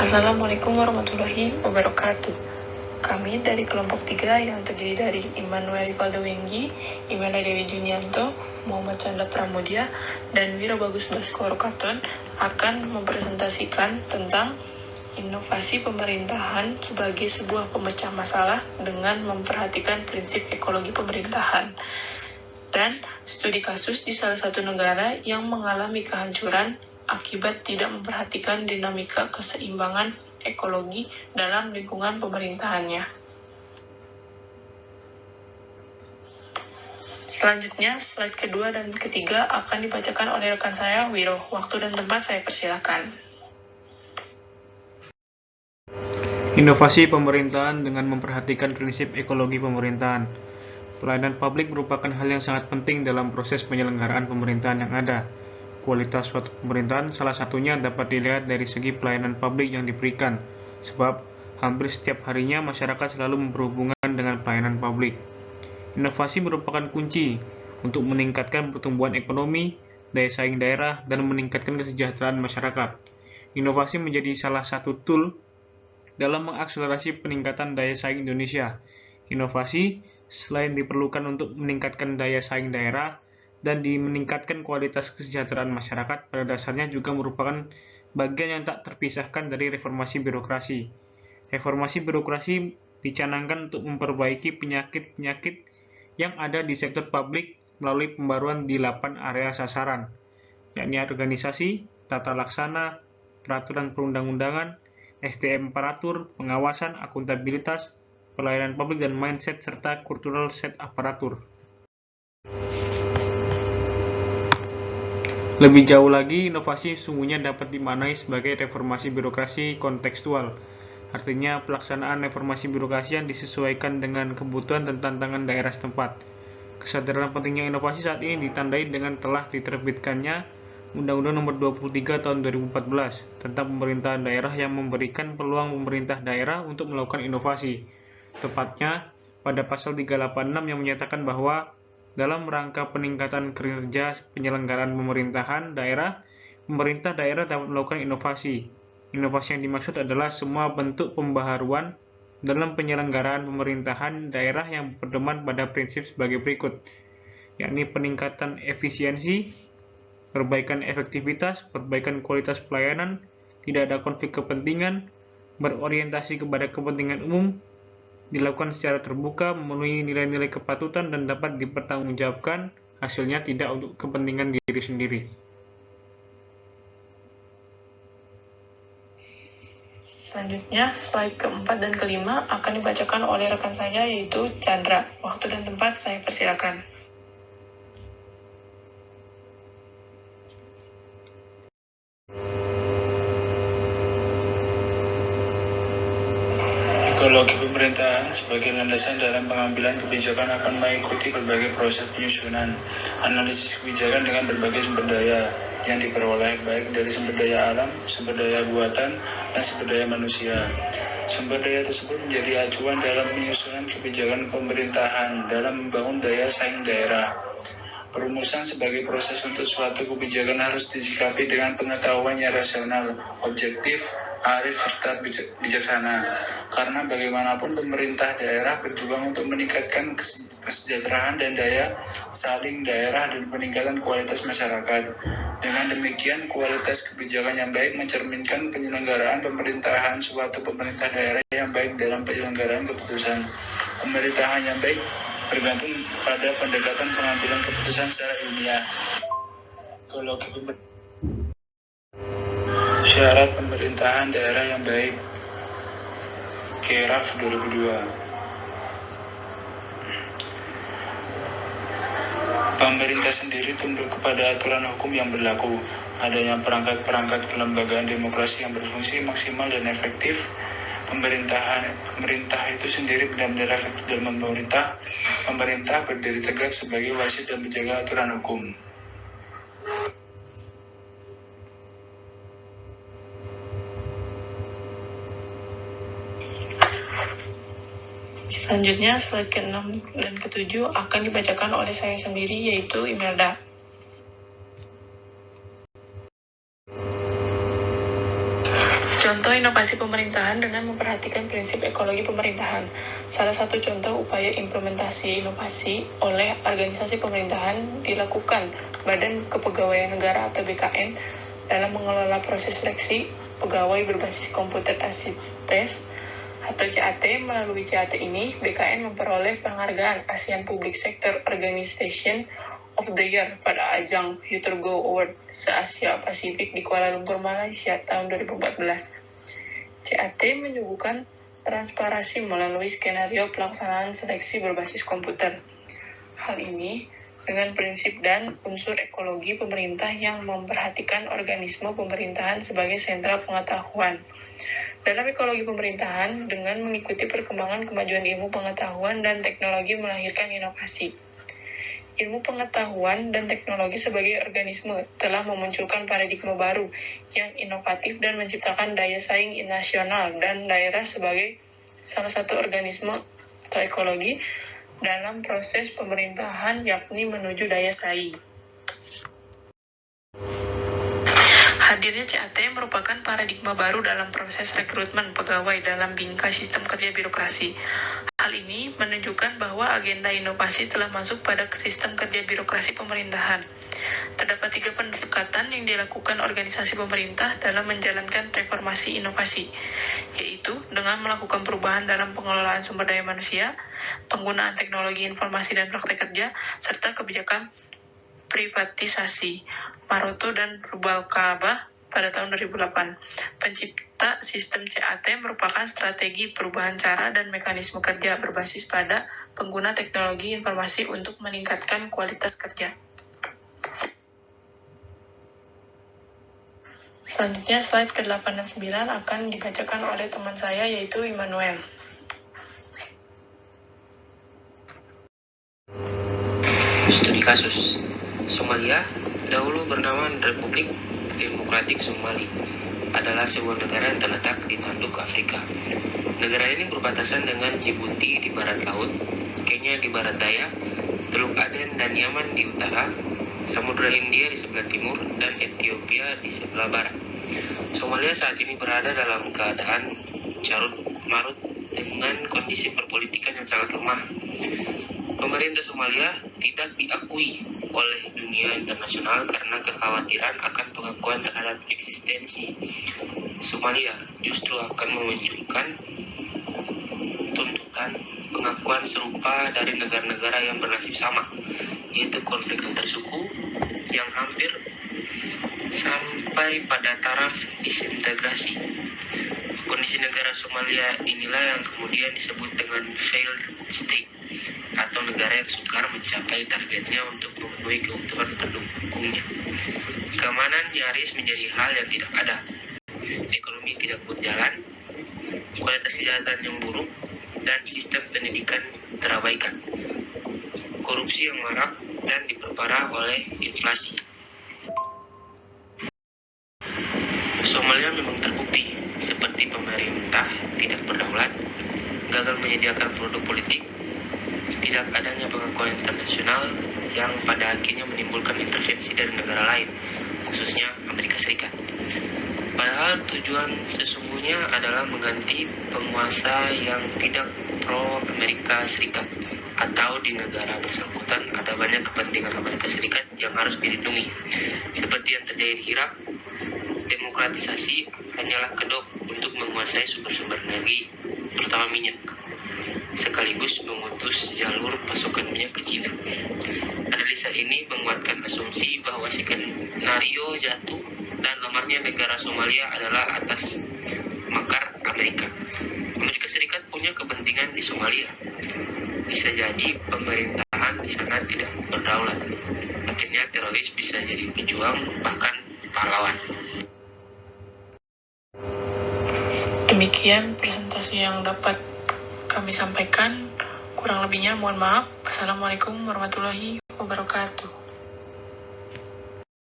Assalamualaikum warahmatullahi wabarakatuh. Kami dari kelompok 3 yang terdiri dari Immanuel Rivaldo Wenggi, Imela Dewi Junianto, Muhammad Chandra Pramudia, dan Wiro Bagus Baskoro Katon akan mempresentasikan tentang inovasi pemerintahan sebagai sebuah pemecah masalah dengan memperhatikan prinsip ekologi pemerintahan dan studi kasus di salah satu negara yang mengalami kehancuran akibat tidak memperhatikan dinamika keseimbangan ekologi dalam lingkungan pemerintahannya. Selanjutnya, slide kedua dan ketiga akan dibacakan oleh rekan saya, Wiro. Waktu dan tempat saya persilakan. Inovasi pemerintahan dengan memperhatikan prinsip ekologi pemerintahan. Pelayanan publik merupakan hal yang sangat penting dalam proses penyelenggaraan pemerintahan yang ada. Kualitas suatu pemerintahan salah satunya dapat dilihat dari segi pelayanan publik yang diberikan, sebab hampir setiap harinya masyarakat selalu berhubungan dengan pelayanan publik. Inovasi merupakan kunci untuk meningkatkan pertumbuhan ekonomi, daya saing daerah, dan meningkatkan kesejahteraan masyarakat. Inovasi menjadi salah satu tool dalam mengakselerasi peningkatan daya saing Indonesia. Inovasi selain diperlukan untuk meningkatkan daya saing daerah dan meningkatkan kualitas kesejahteraan masyarakat, pada dasarnya juga merupakan bagian yang tak terpisahkan dari reformasi birokrasi. Reformasi birokrasi dicanangkan untuk memperbaiki penyakit-penyakit yang ada di sektor publik melalui pembaruan di 8 area sasaran, yakni organisasi, tata laksana, peraturan perundang-undangan, SDM aparatur, pengawasan, akuntabilitas, pelayanan publik dan mindset, serta cultural set aparatur. Lebih jauh lagi, inovasi sungguhnya dapat dimaknai sebagai reformasi birokrasi kontekstual. Artinya, pelaksanaan reformasi birokrasi yang disesuaikan dengan kebutuhan dan tantangan daerah setempat. Kesadaran pentingnya inovasi saat ini ditandai dengan telah diterbitkannya Undang-Undang Nomor 23 Tahun 2014 tentang pemerintahan daerah yang memberikan peluang pemerintah daerah untuk melakukan inovasi. Tepatnya, pada pasal 386 yang menyatakan bahwa dalam rangka peningkatan kinerja penyelenggaraan pemerintahan daerah, pemerintah daerah dapat melakukan inovasi. Inovasi yang dimaksud adalah semua bentuk pembaharuan dalam penyelenggaraan pemerintahan daerah yang berpedoman pada prinsip sebagai berikut, yakni peningkatan efisiensi, perbaikan efektivitas, perbaikan kualitas pelayanan, tidak ada konflik kepentingan, berorientasi kepada kepentingan umum, dilakukan secara terbuka, memenuhi nilai-nilai kepatutan, dan dapat dipertanggungjawabkan hasilnya tidak untuk kepentingan diri sendiri. Selanjutnya, slide keempat dan kelima akan dibacakan oleh rekan saya, yaitu Chandra. Waktu dan tempat saya persilakan. Ekologi pemerintahan sebagai landasan dalam pengambilan kebijakan akan mengikuti berbagai proses penyusunan, analisis kebijakan dengan berbagai sumber daya yang diperoleh baik dari sumber daya alam, sumber daya buatan, dan sumber daya manusia. Sumber daya tersebut menjadi acuan dalam penyusunan kebijakan pemerintahan dalam membangun daya saing daerah. Perumusan sebagai proses untuk suatu kebijakan harus disikapi dengan pengetahuan yang rasional, objektif, arif, serta bijaksana. Karena bagaimanapun pemerintah daerah berjuang untuk meningkatkan kesejahteraan dan daya saing daerah dan peningkatan kualitas masyarakat. Dengan demikian, kualitas kebijakan yang baik mencerminkan penyelenggaraan pemerintahan suatu pemerintah daerah yang baik dalam penyelenggaraan keputusan. Pemerintahan yang baik bergantung pada pendekatan pengambilan keputusan secara ilmiah. Syarat pemerintahan daerah yang baik, KERAF 2002. Pemerintah sendiri tunduk kepada aturan hukum yang berlaku, adanya perangkat-perangkat kelembagaan demokrasi yang berfungsi maksimal dan efektif. Pemerintah itu sendiri benar-benar efektif dalam memerintah. Pemerintah berdiri tegak sebagai wasit dan menjaga aturan hukum. Selanjutnya, slide ke-6 dan ke-7 akan dibacakan oleh saya sendiri, yaitu Imelda. Contoh Contoh inovasi pemerintahan dengan memperhatikan prinsip ekologi pemerintahan. Salah satu contoh upaya implementasi inovasi oleh organisasi pemerintahan dilakukan Badan Kepegawaian Negara atau BKN dalam mengelola proses seleksi pegawai berbasis Computer Assisted Test atau CAT. Melalui CAT ini, BKN memperoleh penghargaan ASEAN Public Sector Organization of the Year pada ajang Future Go Award se-Asia Pasifik di Kuala Lumpur, Malaysia tahun 2014. CAT menyuguhkan transparansi melalui skenario pelaksanaan seleksi berbasis komputer. Hal ini dengan prinsip dan unsur ekologi pemerintah yang memperhatikan organisme pemerintahan sebagai sentra pengetahuan. Dalam ekologi pemerintahan, dengan mengikuti perkembangan kemajuan ilmu pengetahuan dan teknologi melahirkan inovasi. Ilmu pengetahuan dan teknologi sebagai organisme telah memunculkan paradigma baru yang inovatif dan menciptakan daya saing nasional dan daerah sebagai salah satu organisme atau ekologi dalam proses pemerintahan, yakni menuju daya saing. Hadirnya CAT merupakan paradigma baru dalam proses rekrutmen pegawai dalam bingkai sistem kerja birokrasi. Hal ini menunjukkan bahwa agenda inovasi telah masuk pada sistem kerja birokrasi pemerintahan. Terdapat 3 pendekatan yang dilakukan organisasi pemerintah dalam menjalankan reformasi inovasi, yaitu dengan melakukan perubahan dalam pengelolaan sumber daya manusia, penggunaan teknologi informasi dan praktek kerja, serta kebijakan privatisasi. Maroto dan Rubalcaba pada tahun 2008. Pencipta sistem CAT merupakan strategi perubahan cara dan mekanisme kerja berbasis pada pengguna teknologi informasi untuk meningkatkan kualitas kerja. Selanjutnya slide ke-8 dan 9 akan dibacakan oleh teman saya yaitu Immanuel. Studi kasus Somalia, dahulu bernama Republik Demokratik Somali, adalah sebuah negara yang terletak di tanduk Afrika. Negara ini berbatasan dengan Djibouti di barat laut, Kenya di barat daya, Teluk Aden dan Yaman di utara, Samudra Hindia di sebelah timur, dan Ethiopia di sebelah barat. Somalia saat ini berada dalam keadaan carut-marut dengan kondisi perpolitikan yang sangat lemah. Pemerintah Somalia tidak diakui oleh dunia internasional karena kekhawatiran akan pengakuan terhadap eksistensi Somalia justru akan memunculkan tuntutan pengakuan serupa dari negara-negara yang bernasib sama, yaitu konflik antar suku yang hampir sampai pada taraf disintegrasi. Kondisi negara Somalia inilah yang kemudian disebut dengan failed state, atau negara yang sukar mencapai targetnya untuk memenuhi kebutuhan pendukungnya. Keamanan nyaris menjadi hal yang tidak ada. Ekonomi tidak berjalan, kualitas kesehatan yang buruk, dan sistem pendidikan terabaikan. Korupsi yang marak dan diperparah oleh inflasi. Somalia memang terbukti seperti pemerintah tidak berdaulat, gagal menyediakan produk politik, tidak adanya pengakuan internasional yang pada akhirnya menimbulkan intervensi dari negara lain, khususnya Amerika Serikat. Padahal tujuan sesungguhnya adalah mengganti penguasa yang tidak pro-Amerika Serikat, atau di negara bersangkutan ada banyak kepentingan Amerika Serikat yang harus dilindungi. Seperti yang terjadi di Irak, demokratisasi hanyalah kedok untuk menguasai sumber-sumber energi, terutama minyak, sekaligus memutus jalur pasokan minyak ke China. Analisa ini menguatkan asumsi bahwa skenario jatuh dan lemarnya negara Somalia adalah atas makar Amerika. Amerika Serikat punya kepentingan di Somalia. Bisa jadi pemerintahan di sana tidak berdaulat. Akhirnya teroris bisa jadi pejuang, bahkan pahlawan. Demikian presentasi yang dapat kami sampaikan. Kurang lebihnya mohon maaf. Wassalamualaikum warahmatullahi wabarakatuh.